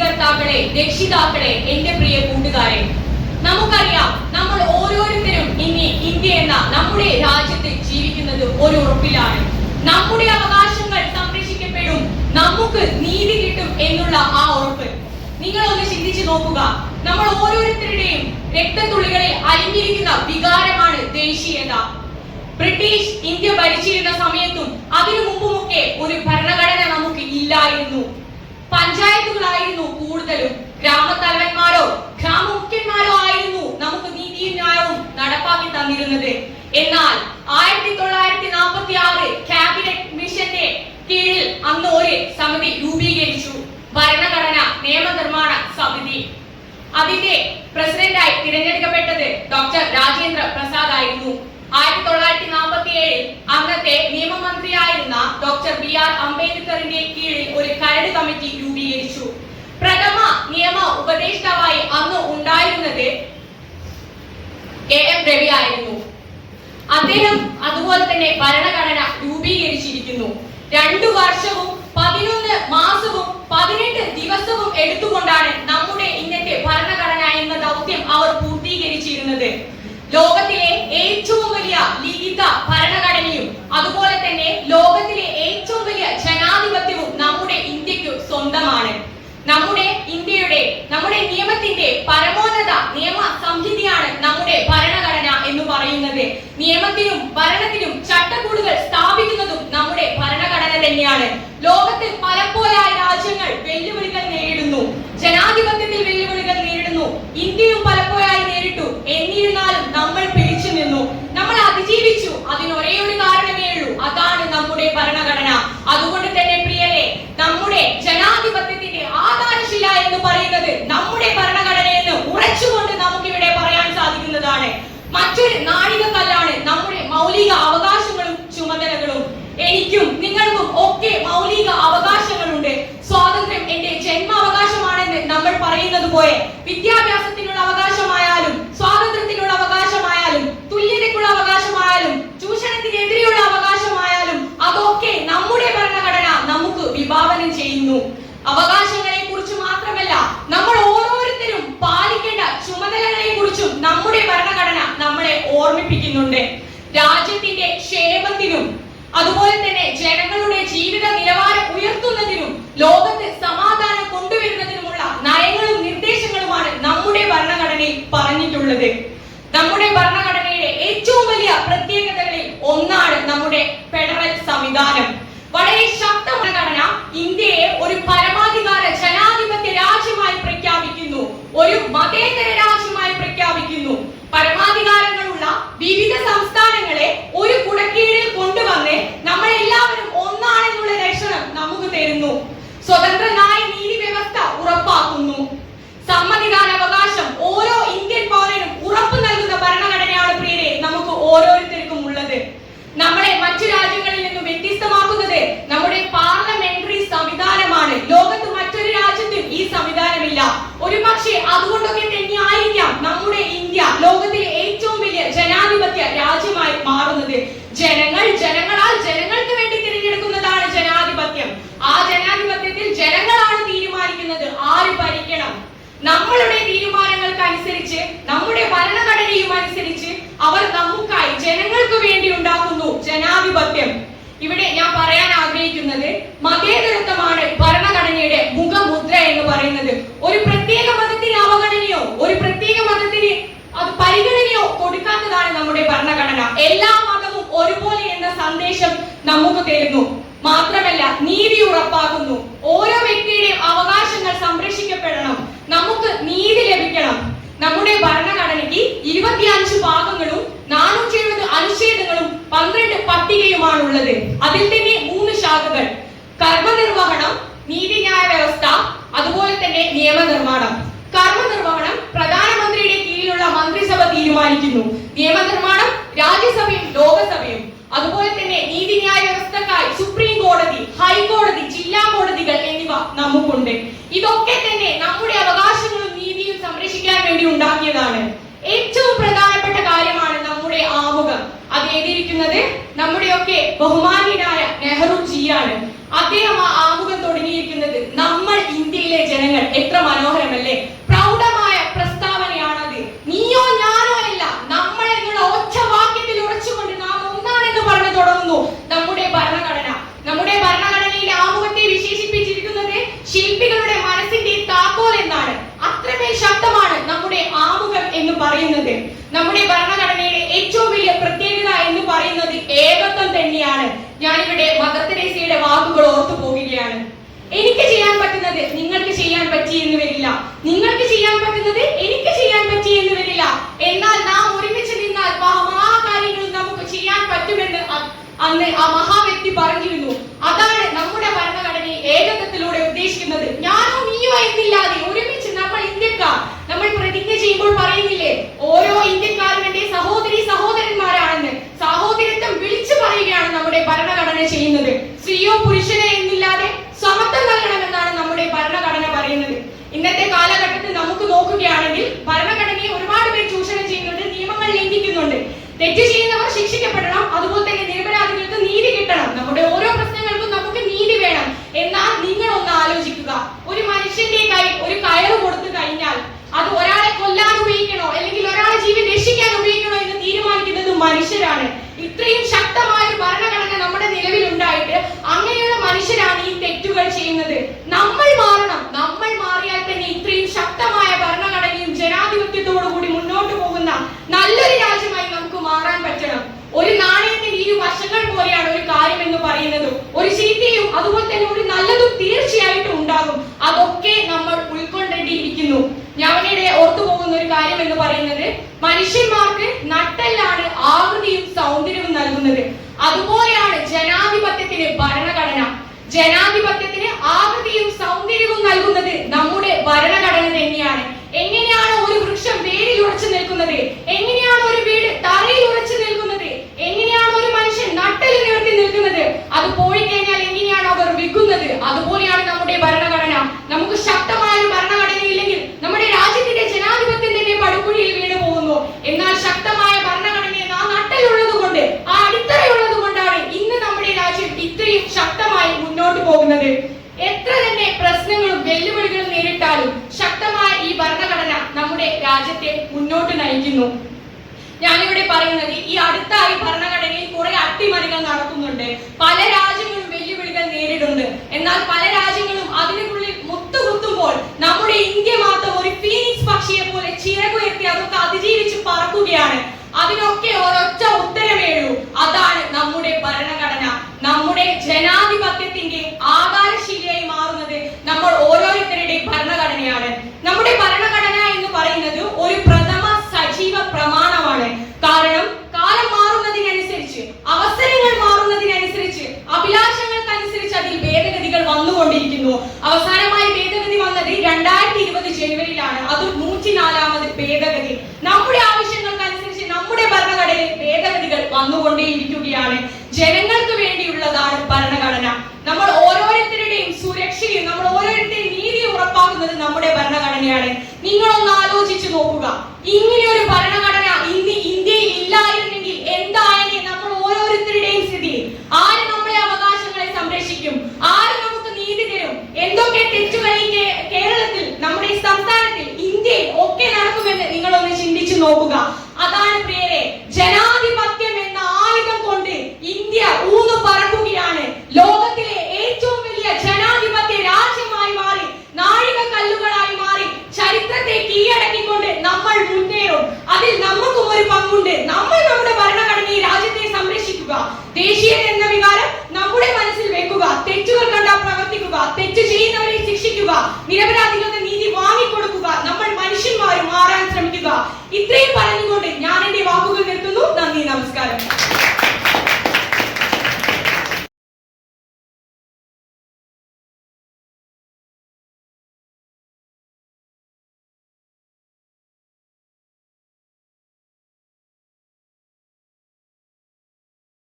സ്വീകർത്താക്കളെ, രക്ഷിതാക്കളെ, എന്റെ പ്രിയ കൂട്ടുകാരെ, നമുക്കറിയാം നമ്മൾ ഓരോരുത്തരും ഇനി ഇന്ത്യ എന്ന നമ്മുടെ രാജ്യത്ത് ജീവിക്കുന്നത് ഒരു ഉറപ്പിലാണ്. നമ്മുടെ അവകാശങ്ങൾ സംരക്ഷിക്കപ്പെടും, നമുക്ക് നീതി കിട്ടും എന്നുള്ള ആ ഉറപ്പ്. നിങ്ങളൊന്ന് ചിന്തിച്ചു നോക്കുക. നമ്മൾ ഓരോരുത്തരുടെയും രക്തത്തുള്ളികളിൽ അലിഞ്ഞിരിക്കുന്ന വികാരമാണ് ദേശീയത. ബ്രിട്ടീഷ് ഇന്ത്യ ഭരിച്ചിരുന്ന സമയത്തും അതിനു മുമ്പുമൊക്കെ ഒരു ഭരണഘടന നമുക്ക് ഇല്ലായിരുന്നു. പഞ്ചായത്തുകളായിരുന്നു കൂടുതലും. ഗ്രാമത്തലവന്മാരോ ഗ്രാമമുഖ്യന്മാരോ ആയിരുന്നു നമുക്ക് നീതിയും ന്യായവും നടപ്പാക്കി തന്നിരുന്നത്. എന്നാൽ 1946 ക്യാബിനറ്റ് മിഷന്റെ കീഴിൽ അന്ന് ഒരു സമിതി രൂപീകരിച്ചു, ഭരണഘടന നിയമനിർമ്മാണ സമിതി. അതിന്റെ പ്രസിഡന്റായി തിരഞ്ഞെടുക്കപ്പെട്ടത് ഡോക്ടർ രാജേന്ദ്ര പ്രസാദ് ആയിരുന്നു. 1947 അന്നത്തെ നിയമമന്ത്രിയായിരുന്ന ഡോക്ടർ BR അംബേദ്കറിന്റെ കീഴിൽ ഒരു കരട് കമ്മിറ്റി രൂപീകരിച്ചു. പ്രഥമ നിയമ ഉപദേഷ്ടാവായി അന്ന് ഉണ്ടായിരുന്നത് AM രവി ആയിരുന്നു. അദ്ദേഹം അതുപോലെ തന്നെ ഭരണഘടന രൂപീകരിച്ചിരിക്കുന്നു. 2 വർഷവും 11 മാസവും 18 ദിവസവും എടുത്തുകൊണ്ടാണ് നമ്മുടെ ഇന്നത്തെ ഭരണഘടന എന്ന ദൗത്യം അവർ പൂർത്തീകരിച്ചിരുന്നത്. ലോകത്തിലെ ഏറ്റവും വലിയ ലിഖിത ഭരണഘടനയും അതുപോലെ തന്നെ ലോകത്തിലെ ഏറ്റവും വലിയ ജനാധിപത്യവും നമ്മുടെ ഇന്ത്യക്ക് സ്വന്തമാണ്. നമ്മുടെ നിയമത്തിന്റെ പരമോന്നത നിയമ സംഹിതയാണ് നമ്മുടെ ഭരണഘടന എന്ന് പറയുന്നത്. നിയമത്തിനും ഭരണത്തിനും ചട്ടക്കൂടുകൾ സ്ഥാപിക്കുന്നതും നമ്മുടെ ഭരണഘടന തന്നെയാണ്. ലോകത്ത് പലപ്പോഴായി രാജ്യങ്ങൾ വെല്ലുവിളികൾ നേരിടുന്നു, ജനാധിപത്യത്തിൽ വെല്ലുവിളികൾ നേരിടുന്നു. ഇന്ത്യയും പലപ്പോഴായി നേരിട്ടു. എന്നിരുന്നാലും നമ്മൾ പിടിച്ചു നിന്നു, നമ്മൾ അതിജീവിച്ചു. അതിനൊരേ ഒരു കാരണമേ ഉള്ളൂ, അതാണ് നമ്മുടെ ഭരണഘടന. അതുകൊണ്ട് തന്നെ പ്രിയരെ, നമ്മുടെ ജനാധിപത്യത്തിന്റെ ആധാരശില എന്ന് പറയുന്നത് നമ്മുടെ ഭരണഘടനയെന്ന് ഉറച്ചുകൊണ്ട് നമുക്കിവിടെ പറയാൻ സാധിക്കുന്നതാണ്. മറ്റൊരു നാഴികക്കല്ലാണ് നമ്മുടെ മൗലിക അവകാശങ്ങളും ചുമതലകളും. എനിക്കും നിങ്ങൾക്കും ഒക്കെ മൗലിക അവകാശങ്ങളുണ്ട്. സ്വാതന്ത്ര്യം എന്റെ ജന്മാവകാശമാണെന്ന് നമ്മൾ പറയുന്നത് പോലെ വിദ്യാഭ്യാസത്തിനുള്ള അവകാശമായാലും സ്വാതന്ത്ര്യത്തിനുള്ള അവകാശമായാലും തുല്യതയ്ക്കുള്ള അവകാശമായാലും ചൂഷണത്തിനെതിരെയുള്ള അവകാശമായാലും അതൊക്കെ നമ്മുടെ ഭരണഘടന നമുക്ക് വിഭാവനം ചെയ്യുന്നു. അവകാശങ്ങളെ കുറിച്ച് മാത്രമല്ല, നമ്മൾ ഓരോരുത്തരും പാലിക്കേണ്ട ചുമതലകളെ കുറിച്ചും നമ്മുടെ ഭരണഘടന നമ്മളെ ഓർമ്മിപ്പിക്കുന്നുണ്ട്. രാജ്യത്തിന്റെ ക്ഷേമത്തിനും അതുപോലെ തന്നെ ജനങ്ങളുടെ ജീവിത നിലവാരം ഉയർത്തുന്നതിനും ലോകത്ത് സമാധാനം കൊണ്ടുവരുന്നതിനുമുള്ള നയങ്ങളും നിർദ്ദേശങ്ങളുമാണ് നമ്മുടെ ഭരണഘടനയിൽ പറഞ്ഞിട്ടുള്ളത്. നമ്മുടെ ഭരണഘടനയുടെ ഏറ്റവും വലിയ പ്രത്യേകതകളിൽ ഒന്നാണ് നമ്മുടെ ഫെഡറൽ സംവിധാനം. വളരെ ശക്തമായ ഘടന ഇന്ത്യയെ ഒരു പരമാധികാര ജനാധിപത്യ രാജ്യമായി പ്രഖ്യാപിക്കുന്നു, ഒരു മതേതര രാജ്യമായി പ്രഖ്യാപിക്കുന്നു. പരമാധികാരങ്ങളുള്ള വിവിധ സംസ്ഥാനങ്ങളെ ഒരു കുടക്കീഴിൽ കൊണ്ടുവന്ന് നമ്മളെല്ലാവരും ഒന്നാണെന്നുള്ള ലക്ഷണം നമുക്ക് തരുന്നു. സ്വതന്ത്രനായ നീതി വ്യവസ്ഥ ഉറപ്പാക്കുന്നു. സമ്മതിദാനാവകാശം ഓരോ ഇന്ത്യൻ പൗരനും ഉറപ്പു നൽകുന്ന ഭരണഘടനയാണ് പ്രിയരെ നമുക്ക് ഓരോരുത്തർക്കും ഉള്ളത്. നമ്മളെ മറ്റു രാജ്യങ്ങളിൽ നിന്നും വ്യത്യസ്തമാക്കുന്നത് നമ്മുടെ പാർലമെന്ററി സംവിധാനമാണ്. ലോകത്ത് മറ്റൊരു രാജ്യത്തും ഈ സംവിധാനമില്ല. ഒരു പക്ഷേ അതുകൊണ്ടൊക്കെ തന്നെയായിരിക്കാം നമ്മുടെ ഇന്ത്യ ലോകത്തിലെ ഏറ്റവും വലിയ ജനാധിപത്യ രാജ്യമായി മാറുന്നത്. ജനങ്ങളാൽ ജനങ്ങൾക്ക് വേണ്ടി തിരഞ്ഞെടുക്കുന്നതാണ് ജനാധിപത്യം. ആ ജനാധിപത്യത്തിൽ ജനങ്ങളാണ് തീരുമാനിക്കുന്നത് ആര് ഭരിക്കണം. നമ്മളുടെ തീരുമാനങ്ങൾക്ക് അനുസരിച്ച് നമ്മുടെ ഭരണഘടനയും അനുസരിച്ച് അവർ നമുക്കായി ജനങ്ങൾക്ക് വേണ്ടി ഉണ്ടാക്കുന്നു ജനാധിപത്യം. ഇവിടെ ഞാൻ പറയാൻ ആഗ്രഹിക്കുന്നത് മതേതരത്വമാണ് ഭരണഘടനയുടെ മുഖമുദ്ര എന്ന് പറയുന്നത്. ഒരു പ്രത്യേക മതത്തിന് അവഗണനയോ ഒരു പ്രത്യേക മതത്തിന് അത് പരിഗണനയോ കൊടുക്കാത്തതാണ് നമ്മുടെ ഭരണഘടന. എല്ലാ മതവും ഒരുപോലെ എന്ന സന്ദേശം നമുക്ക് തരുന്നു. മാത്രമല്ല നീതി ഉറപ്പാക്കുന്നു. ഓരോ വ്യക്തിയുടെയും അവകാശങ്ങൾ സംരക്ഷിക്കപ്പെടണം, നമുക്ക് നീതി ലഭിക്കണം. നമ്മുടെ ഭരണഘടനയ്ക്ക് 25 ഭാഗങ്ങളും 470 അനുച്ഛേദങ്ങളും 12 പട്ടികയുമാണുള്ളത്. അതിൽ തന്നെ 3 ശാഖകൾ: കർമ്മനിർവഹണം, നീതിന്യായ വ്യവസ്ഥ, അതുപോലെ തന്നെ നിയമനിർമ്മാണം. കർമ്മനിർവഹണം പ്രധാനമന്ത്രിയുടെ കീഴിലുള്ള മന്ത്രിസഭ തീരുമാനിക്കുന്നു. നിയമനിർമ്മാണം രാജ്യസഭയും ലോകസഭയും. അതുപോലെ തന്നെ നീതിന്യായ വ്യവസ്ഥക്കായി സുപ്രീം കോടതി, ഹൈക്കോടതി, ജില്ലാ കോടതികൾ എന്നിവ നമുക്കുണ്ട്. ഇതൊക്കെ തന്നെ നമ്മുടെ അവകാശങ്ങളും നീതിയും സംരക്ഷിക്കാൻ വേണ്ടി ഉണ്ടാക്കിയതാണ്. ഏറ്റവും പ്രധാനപ്പെട്ട കാര്യമാണ് നമ്മുടെ ആമുഖം. അത് എഴുതിയിരിക്കുന്നത് നമ്മുടെയൊക്കെ ബഹുമാന്യനായ നെഹ്റു ജിയാണ്. അദ്ദേഹം ആ ആമുഖം തുടങ്ങിയിരിക്കുന്നത് നമ്മൾ ഇന്ത്യ ഇന്ത്യയിലെ ജനങ്ങൾ. എത്ര മനോഹരമല്ലേ! പ്രൗഢമായ പ്രസ്താവനയാണത്. നീയോ ഞാനോ അല്ല, നമ്മൾ എന്നുള്ള ഒറ്റ വാക്യത്തിൽ ഉറച്ചുകൊണ്ട് നാം ഒന്നാണെന്ന് പറഞ്ഞു തുടങ്ങുന്നു നമ്മുടെ ഭരണഘടന. നമ്മുടെ ഭരണഘടനയിലെ ആമുഖത്തെ വിശേഷിപ്പിച്ചിരിക്കുന്നത് ശില്പികളുടെ മനസ്സിന്റെ താക്കോൽ എന്നാണ്. അത്രമേൽ ശക്തമാണ് നമ്മുടെ ആമുഖം എന്ന് പറയുന്നത്. നമ്മുടെ ഭരണഘടനയുടെ ഏറ്റവും വലിയ പ്രത്യേകത എന്ന് പറയുന്നത് ഏകത്വം തന്നെയാണ്. ഞാനിവിടെ മദർ തെരേസയുടെ വാക്കുകൾ ഓർത്തു പോവുകയാണ്. എനിക്ക് ചെയ്യാൻ പറ്റുന്നത് നിങ്ങൾക്ക് ചെയ്യാൻ പറ്റി എന്ന് വരില്ല, നിങ്ങൾക്ക് ചെയ്യാൻ പറ്റുന്നത് എനിക്ക് ചെയ്യാൻ പറ്റി എന്ന് വരില്ല. എന്നാൽ നാം ഒരുമിച്ച് നിന്നാൽ മഹാകാര്യങ്ങൾ നമുക്ക് ചെയ്യാൻ പറ്റുമെന്ന് അന്ന് ആ മഹാവ്യക്തി പറഞ്ഞിരുന്നു. അതാണ് നമ്മുടെ ഭരണഘടനയെ ഏകത്വത്തിലൂടെ ഉദ്ദേശിക്കുന്നത്. ഞാനോ നീയോ എന്നില്ലാതെ ഒരുമിച്ച് നമ്മൾ ഇന്ത്യക്കാർ, നമ്മൾ പ്രതിജ്ഞ ചെയ്യുമ്പോൾ പറയുന്നില്ലേ, ഓരോ ഇന്ത്യക്കാരും എന്റെ സഹോദരി സഹോദരന്മാരാണെന്ന്. സഹോദരത്വം വിളിച്ചു പറയുകയാണ് നമ്മുടെ ഭരണഘടന ചെയ്യുന്നത്. സ്ത്രീയോ പുരുഷനോ എന്നില്ലാതെ സമത്വം നൽകണമെന്നാണ് നമ്മുടെ ഭരണഘടന പറയുന്നത്. ഇന്നത്തെ കാലഘട്ടത്തിൽ നമുക്ക് നോക്കുകയാണെങ്കിൽ ഭരണഘടനയെ ഒരുപാട് പേർ ചൂഷണം ചെയ്യുന്നുണ്ട്, നിയമങ്ങൾ ലംഘിക്കുന്നുണ്ട്. തെറ്റ് ചെയ്യുന്നവർ ശിക്ഷിക്കപ്പെടണം, അതുപോലെ തന്നെ നിരപരാധികൾക്ക് നീതി കിട്ടണം. നമ്മുടെ ഓരോ പ്രശ്നങ്ങൾക്കും നമുക്ക് നീതി വേണം. എന്നാൽ നിങ്ങൾ ഒന്ന് ആലോചിക്കുക, ഒരു മനുഷ്യന്റെ കൈ ഒരു കയറ് കൊടുത്തു കഴിഞ്ഞാൽ അത് ഒരാളെ കൊല്ലാൻ ഉപയോഗിക്കണോ അല്ലെങ്കിൽ ഒരാളെ ജീവൻ രക്ഷിക്കാൻ ഉപയോഗിക്കണോ എന്ന് തീരുമാനിക്കുന്നത് മനുഷ്യരാണ്. ഇത്രയും ശക്തമായ ഒരു ഭരണഘടന നമ്മുടെ നിലവിൽ ഉണ്ടായിട്ട് അങ്ങനെയുള്ള മനുഷ്യരാണ് ഈ തെറ്റുകൾ ചെയ്യുന്നത്. നമ്മൾ മാറണം. നമ്മൾ മാറിയാൽ തന്നെ ഇത്രയും ശക്തമായ ഭരണഘടനയും ജനാധിപത്യത്തോടു കൂടി മുന്നോട്ട് പോകുന്ന നല്ലൊരു രാജ്യമായി നമുക്ക് മാറാൻ പറ്റണം. ഒരു നാണയത്തിന്റെ ഇരു വശങ്ങൾ പോലെയാണ് ഒരു കാര്യം എന്ന് പറയുന്നത്. ഒരു ചീത്തയും അതുപോലെ തന്നെ ഒരു നല്ലതും തീർച്ചയായിട്ടും ഉണ്ടാകും. അതൊക്കെ നമ്മൾ ഉൾക്കൊണ്ടേണ്ടിയിരിക്കുന്നു. ഞാനിവിടെ ഓർത്തു പോകുന്ന ഒരു കാര്യം എന്ന് പറയുന്നത്, മനുഷ്യന്മാർക്ക് നട്ടെല്ലാണ് ആകൃതിയും സൗന്ദര്യവും നൽകുന്നത്. അതുപോലെയാണ് ജനാധിപത്യത്തിന് ഭരണഘടന. ജനാധിപത്യത്തിന് ആകൃതിയും സൗന്ദര്യവും നൽകുന്നത് നമ്മുടെ ഭരണഘടന തന്നെയാണ്. എങ്ങനെയാണ് ഒരു വൃക്ഷം വേരിൽ ഉറച്ചു നിൽക്കുന്നത്, എങ്ങനെയാണ് ഒരു വീട് തറയിൽ ഉറച്ചു നിൽക്കുന്നത്, എങ്ങനെയാണ് ഒരു മനുഷ്യൻ നട്ടെല്ല് നിവർത്തി നിൽക്കുന്നത്, അത് പോയി കഴിഞ്ഞാൽ എങ്ങനെയാണ് അവർ വിൽക്കുന്നത്, അതുപോലെയാണ് നമ്മുടെ ഭരണഘടന. നമുക്ക് ശക്തമായ ഒരു ഭരണഘടന ഇല്ലെങ്കിൽ നമ്മുടെ രാജ്യത്തിന്റെ ജനാധിപത്യം തന്നെ പടുകുഴിയിൽ വീണു പോകുന്നു. എന്നാൽ ശക്തമായ ഭരണഘടനയെ ആ നട്ടെല്ലുള്ളത് കൊണ്ട്, ആ അടിത്തറയുള്ളത് കൊണ്ടാണ് ഇന്ന് നമ്മുടെ രാജ്യം ഇത്രയും ശക്തമായി മുന്നോട്ട് പോകുന്നത്. എത്ര തന്നെ പ്രശ്നങ്ങളും വെല്ലുവിളികളും നേരിട്ടാലും ശക്തമായ ഈ ഭരണഘടന നമ്മുടെ രാജ്യത്തെ മുന്നോട്ട് നയിക്കുന്നു. ഞാനിവിടെ പറയുന്നത്, ഈ അടുത്തായി ഭരണഘടനയിൽ കുറെ അട്ടിമറികൾ നടക്കുന്നുണ്ട്. പല രാജ്യങ്ങളും വെല്ലുവിളികൾ നേരിടുന്നുണ്ട്. എന്നാൽ പല രാജ്യങ്ങളും അതിനുള്ളിൽ മുത്തുകുത്തുമ്പോൾ നമ്മുടെ ഇന്ത്യ മാത്രം ഒരു ഫീനിക്സ് പക്ഷിയെ പോലെ ചിറകുയർത്തി അതൊക്കെ അതിജീവിച്ച് പറക്കുകയാണ്. അതിനൊക്കെ ഒരൊറ്റ ഉത്തരമേ ഉള്ളൂ, അതാണ് നമ്മുടെ ഭരണഘടന. നമ്മുടെ ജനാധിപത്യത്തിന്റെ ആധാരശിലയായി മാറുന്നത് നമ്മൾ ഓരോരുത്തരുടെയും ഭരണഘടനയാണ്. നമ്മുടെ ഭരണഘടന എന്ന് പറയുന്നത് ഒരു പ്രഥമ സജീവ പ്രമാണമാണ്. കാരണം കാലം മാറുന്നതിനനുസരിച്ച്, അവസരങ്ങൾ മാറുന്നതിനനുസരിച്ച്, അഭിലാഷങ്ങൾക്കനുസരിച്ച് അതിൽ ഭേദഗതികൾ വന്നുകൊണ്ടിരിക്കുന്നു. അവസാനമായി ഭേദഗതി വന്നത് 2020 ജനുവരിയിലാണ്. അത് 104ാമത് ഭേദഗതി. നമ്മുടെ ആവശ്യങ്ങൾക്കനുസരിച്ച് നമ്മുടെ ഭരണഘടനയിൽ ഭേദഗതികൾ വന്നുകൊണ്ടേയിരിക്കുകയാണ്. ജനങ്ങൾക്ക് വേണ്ടിയുള്ളതാണ് ഭരണഘടന. നമ്മൾ ഓരോരുത്തരുടെയും സുരക്ഷയും നമ്മൾ ഓരോരുത്തരുടെയും നീതിയും ഉറപ്പാക്കുന്നത് നമ്മുടെ ഭരണഘടനയാണ്. നിങ്ങളൊന്ന് ആലോചിച്ചു നോക്കുക, ഇങ്ങനെ ഒരു ഭരണഘടന ഇന്ന് ഇന്ത്യയിൽ ഇല്ലായിരുന്നെങ്കിൽ എന്താ